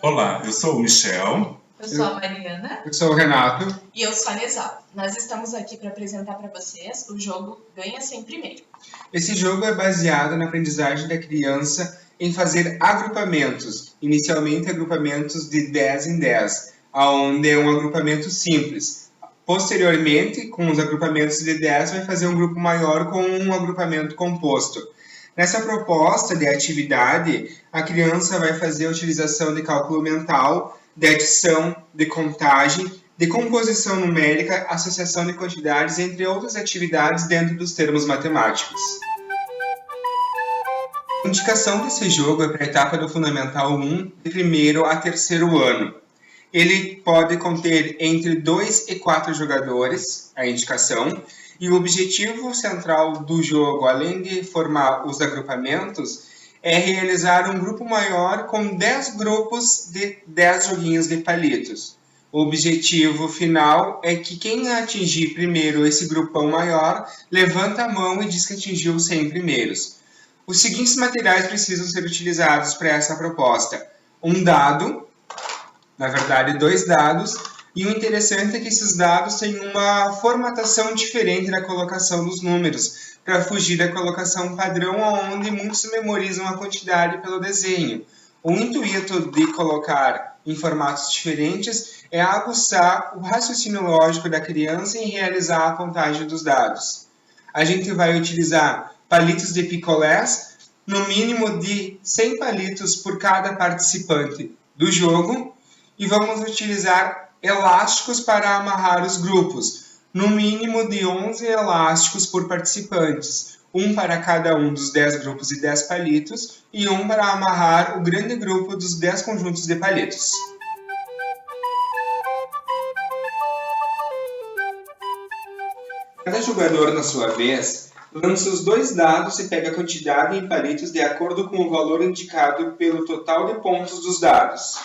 Olá, eu sou o Michel. Eu sou a Mariana. Eu sou o Renato. E eu sou a Nesal. Nós estamos aqui para apresentar para vocês o jogo Ganha Sem Primeiro. Esse jogo é baseado na aprendizagem da criança em fazer agrupamentos, inicialmente agrupamentos de 10 em 10, onde é um agrupamento simples. Posteriormente, com os agrupamentos de 10, vai fazer um grupo maior com um agrupamento composto. Nessa proposta de atividade, a criança vai fazer a utilização de cálculo mental, de adição, de contagem, de composição numérica, associação de quantidades, entre outras atividades dentro dos termos matemáticos. A indicação desse jogo é para a etapa do Fundamental 1, de primeiro a terceiro ano. Ele pode conter entre 2 e 4 jogadores, a indicação, e o objetivo central do jogo, além de formar os agrupamentos, é realizar um grupo maior com 10 grupos de 10 joguinhos de palitos. O objetivo final é que quem atingir primeiro esse grupão maior, levanta a mão e diz que atingiu os 100 primeiros. Os seguintes materiais precisam ser utilizados para essa proposta. Um dado, na verdade 2 dados, e o interessante é que esses dados têm uma formatação diferente na colocação dos números, para fugir da colocação padrão, onde muitos memorizam a quantidade pelo desenho. O intuito de colocar em formatos diferentes é aguçar o raciocínio lógico da criança em realizar a contagem dos dados. A gente vai utilizar palitos de picolés, no mínimo de 100 palitos por cada participante do jogo, e vamos utilizar elásticos para amarrar os grupos, no mínimo de 11 elásticos por participantes, um para cada um dos 10 grupos de 10 palitos e um para amarrar o grande grupo dos 10 conjuntos de palitos. Cada jogador, na sua vez, lança os 2 dados e pega a quantidade em palitos de acordo com o valor indicado pelo total de pontos dos dados.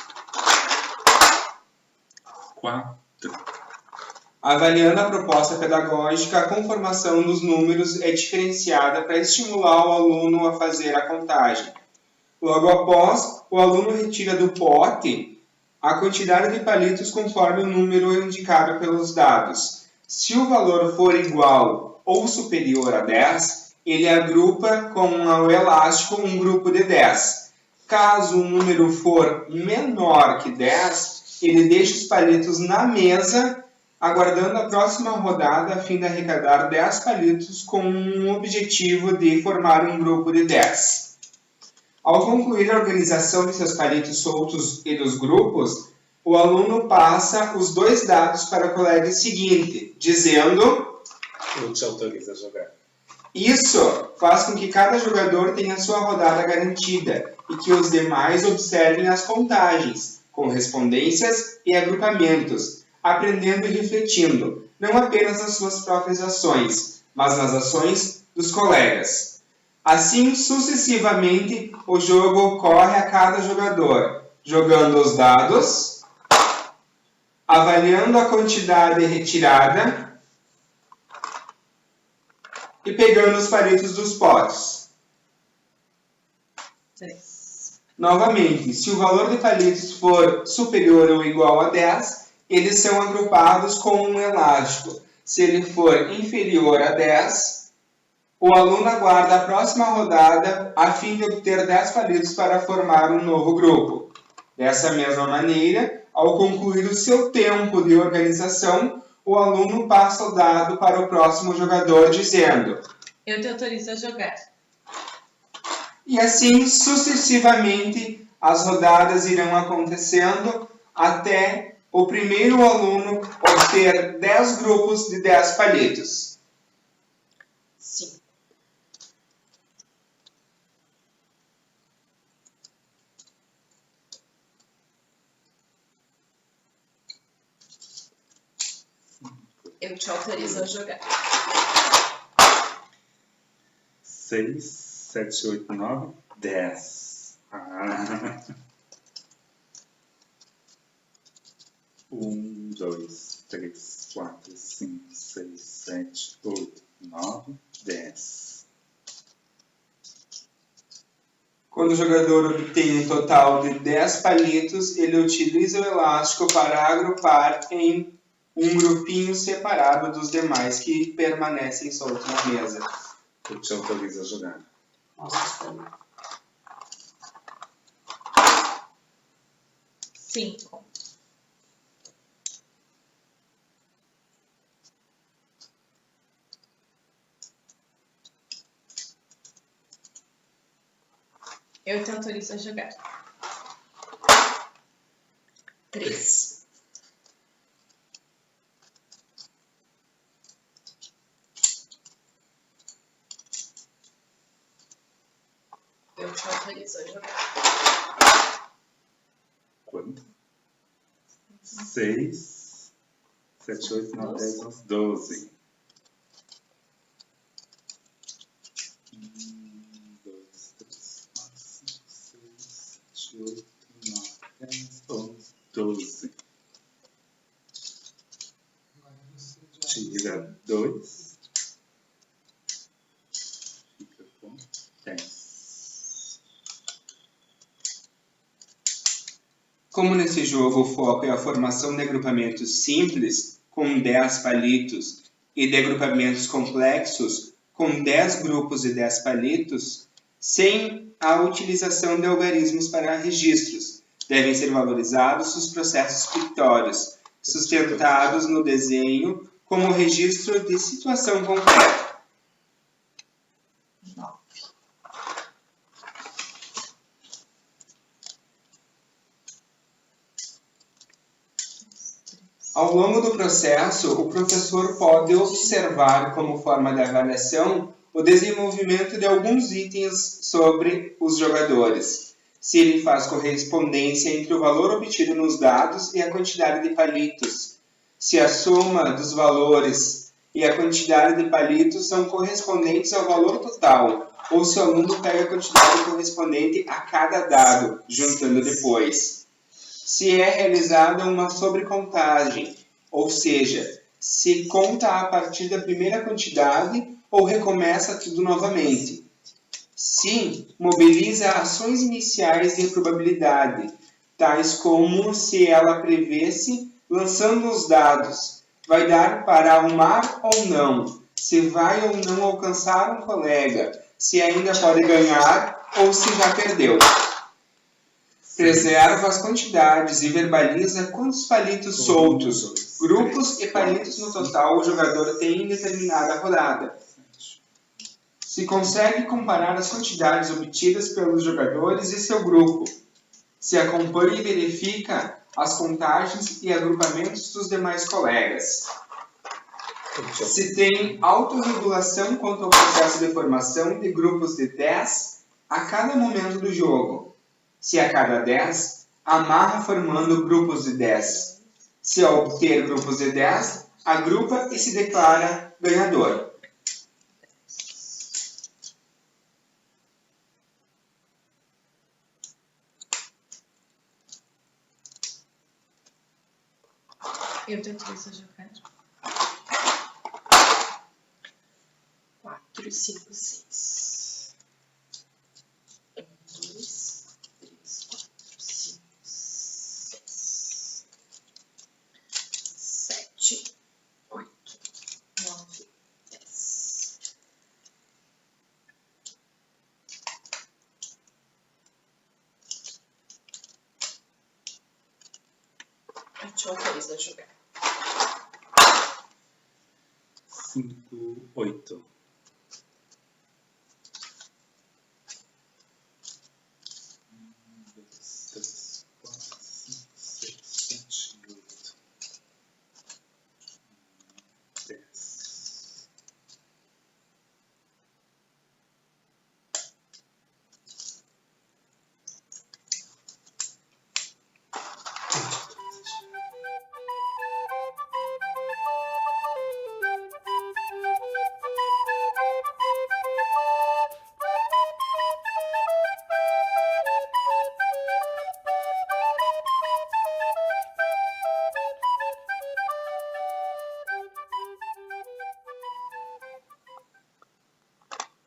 4. Avaliando a proposta pedagógica, a conformação dos números é diferenciada para estimular o aluno a fazer a contagem. Logo após, o aluno retira do pote a quantidade de palitos conforme o número indicado pelos dados. Se o valor for igual ou superior a 10, ele agrupa com o elástico um grupo de 10. Caso o número for menor que 10, ele deixa os palitos na mesa, aguardando a próxima rodada a fim de arrecadar 10 palitos com o objetivo de formar um grupo de 10. Ao concluir a organização de seus palitos soltos e dos grupos, o aluno passa os 2 dados para o colega seguinte, dizendo: Eu te autorizo a jogar. Isso faz com que cada jogador tenha sua rodada garantida e que os demais observem as contagens, correspondências e agrupamentos, aprendendo e refletindo, não apenas nas suas próprias ações, mas nas ações dos colegas. Assim, sucessivamente, o jogo ocorre a cada jogador, jogando os dados, avaliando a quantidade retirada e pegando os palitos dos potes. 3. Novamente, se o valor de palitos for superior ou igual a 10, eles são agrupados com um elástico. Se ele for inferior a 10, o aluno aguarda a próxima rodada a fim de obter 10 palitos para formar um novo grupo. Dessa mesma maneira, ao concluir o seu tempo de organização, o aluno passa o dado para o próximo jogador dizendo: Eu te autorizo a jogar. E assim, sucessivamente, as rodadas irão acontecendo até o primeiro aluno obter 10 grupos de 10 palitos. Sim. Eu te autorizo a jogar. 6, 7, 8, 9, 10. 1, 2, 3, 4, 5, 6, 7, 8, 9, 10. Quando o jogador obtém um total de 10 palitos, ele utiliza o elástico para agrupar em um grupinho separado dos demais que permanecem soltos na mesa. Eu te autorizo a jogar. Nossa, espera. 5. Eu te autorizo a jogar. 3. Eu te autorizo a jogar. Quanto? 6, 7, 8, 9, 10, 11, 12. 1, 2, 3, 4, 5, 6, 7, 8, 9, 10, 11, 12. Tira 2. Fica com 10. Como nesse jogo o foco é a formação de agrupamentos simples, com 10 palitos, e de agrupamentos complexos, com 10 grupos e 10 palitos, sem a utilização de algarismos para registros, devem ser valorizados os processos pictóricos, sustentados no desenho como registro de situação concreta. 9. Ao longo do processo, o professor pode observar como forma de avaliação o desenvolvimento de alguns itens sobre os jogadores. Se ele faz correspondência entre o valor obtido nos dados e a quantidade de palitos. Se a soma dos valores e a quantidade de palitos são correspondentes ao valor total, ou se o aluno pega a quantidade correspondente a cada dado, juntando depois. Se é realizada uma sobrecontagem, ou seja, se conta a partir da primeira quantidade ou recomeça tudo novamente. Se mobiliza ações iniciais de probabilidade, tais como se ela prevesse lançando os dados, vai dar para arrumar ou não, se vai ou não alcançar um colega, se ainda pode ganhar ou se já perdeu. Preserva as quantidades e verbaliza quantos palitos soltos, grupos e palitos no total o jogador tem em determinada rodada. Se consegue comparar as quantidades obtidas pelos jogadores e seu grupo. Se acompanha e verifica as contagens e agrupamentos dos demais colegas. Se tem autorregulação quanto ao processo de formação de grupos de 10 a cada momento do jogo. Se a cada 10, amarra formando grupos de 10. Se ao obter grupos de 10, agrupa e se declara ganhador. Eu te autorizo a jogar. 4, 5, 6. 1, 2, 3, 4, 5, 6. 7, 8, 9, 10. Eu te autorizo a jogar. 5, 8. 1, 2, 3, 4, 5, 6, 7, 8. 10.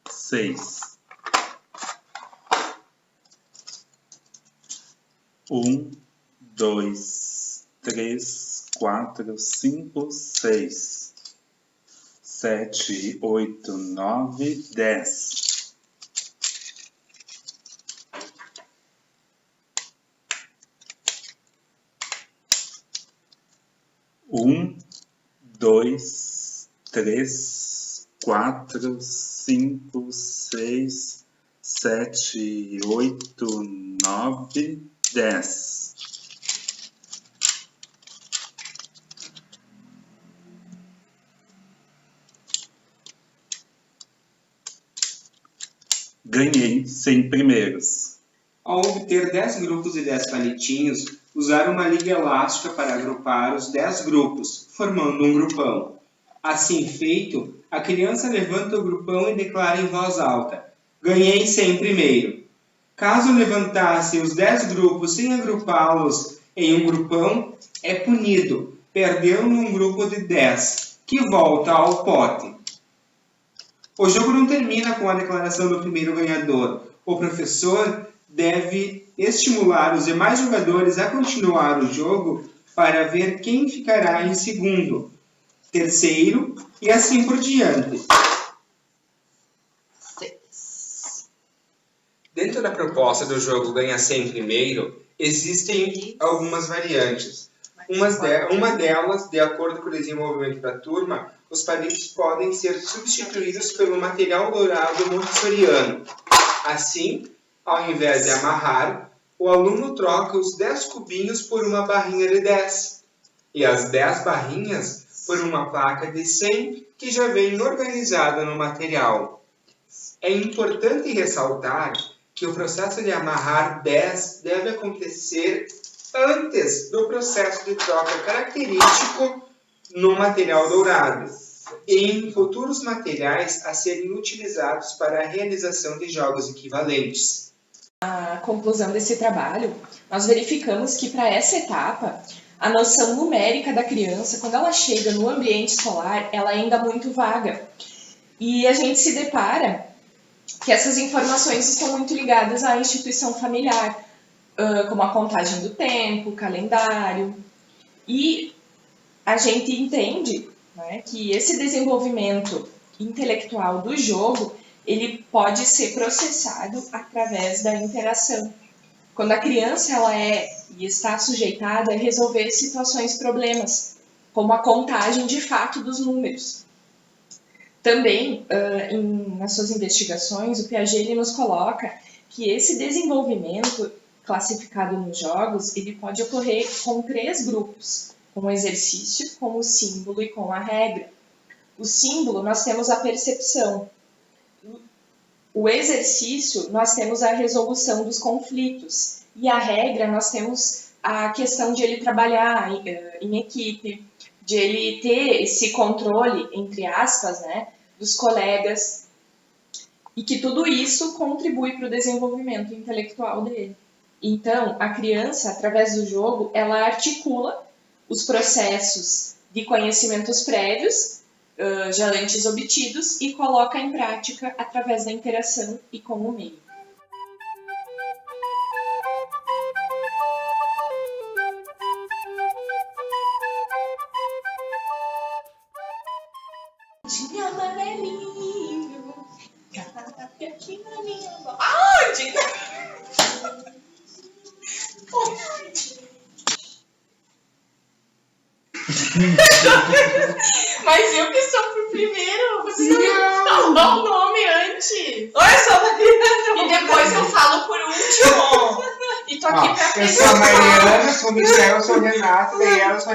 Seis. 1, 2, 3, 4, 5, 6, 7, 8, 9, 10. 1, 2, 3, 4, 5, 6, 7, 8, 9, 10. Ganhei 100 primeiros. Ao obter 10 grupos e 10 palitinhos, usar uma liga elástica para agrupar os 10 grupos, formando um grupão. Assim feito, a criança levanta o grupão e declara em voz alta: ganhei 100 primeiro. Caso levantasse os 10 grupos sem agrupá-los em um grupão, é punido, perdendo um grupo de 10, que volta ao pote. O jogo não termina com a declaração do primeiro ganhador. O professor deve estimular os demais jogadores a continuar o jogo para ver quem ficará em segundo, terceiro e assim por diante. 6. Dentro da proposta do jogo Ganha 100 primeiro, existem algumas variantes. Uma delas, de acordo com o desenvolvimento da turma, os palitos podem ser substituídos pelo material dourado montessoriano. Assim, ao invés de amarrar, o aluno troca os 10 cubinhos por uma barrinha de 10 e as 10 barrinhas por uma placa de 100 que já vem organizada no material. É importante ressaltar que o processo de amarrar 10 deve acontecer antes do processo de troca característico no material dourado e em futuros materiais a serem utilizados para a realização de jogos equivalentes. Na conclusão desse trabalho, nós verificamos que para essa etapa, a noção numérica da criança, quando ela chega no ambiente escolar, ela é ainda muito vaga. E a gente se depara que essas informações estão muito ligadas à instituição familiar, como a contagem do tempo, calendário. E a gente entende, né, que esse desenvolvimento intelectual do jogo, ele pode ser processado através da interação. Quando a criança ela está sujeitada a resolver situações, problemas, como a contagem de fato dos números. Também, nas suas investigações, o Piaget ele nos coloca que esse desenvolvimento classificado nos jogos, ele pode ocorrer com 3 grupos, com o exercício, com o símbolo e com a regra. O símbolo, nós temos a percepção. O exercício, nós temos a resolução dos conflitos. E a regra, nós temos a questão de ele trabalhar em equipe, de ele ter esse controle, entre aspas, né, dos colegas, e que tudo isso contribui para o desenvolvimento intelectual dele. Então, a criança, através do jogo, ela articula os processos de conhecimentos prévios, já antes obtidos, e coloca em prática através da interação e com o meio. De amarelinho, cabe aqui na minha boca. Aonde? Mas eu que sou pro primeiro, você não dá o nome antes. Olha só, E depois eu falo por último. E tô aqui pra Eu sou a Mariana, eu sou o Michel, eu sou o Renato, daí ela sou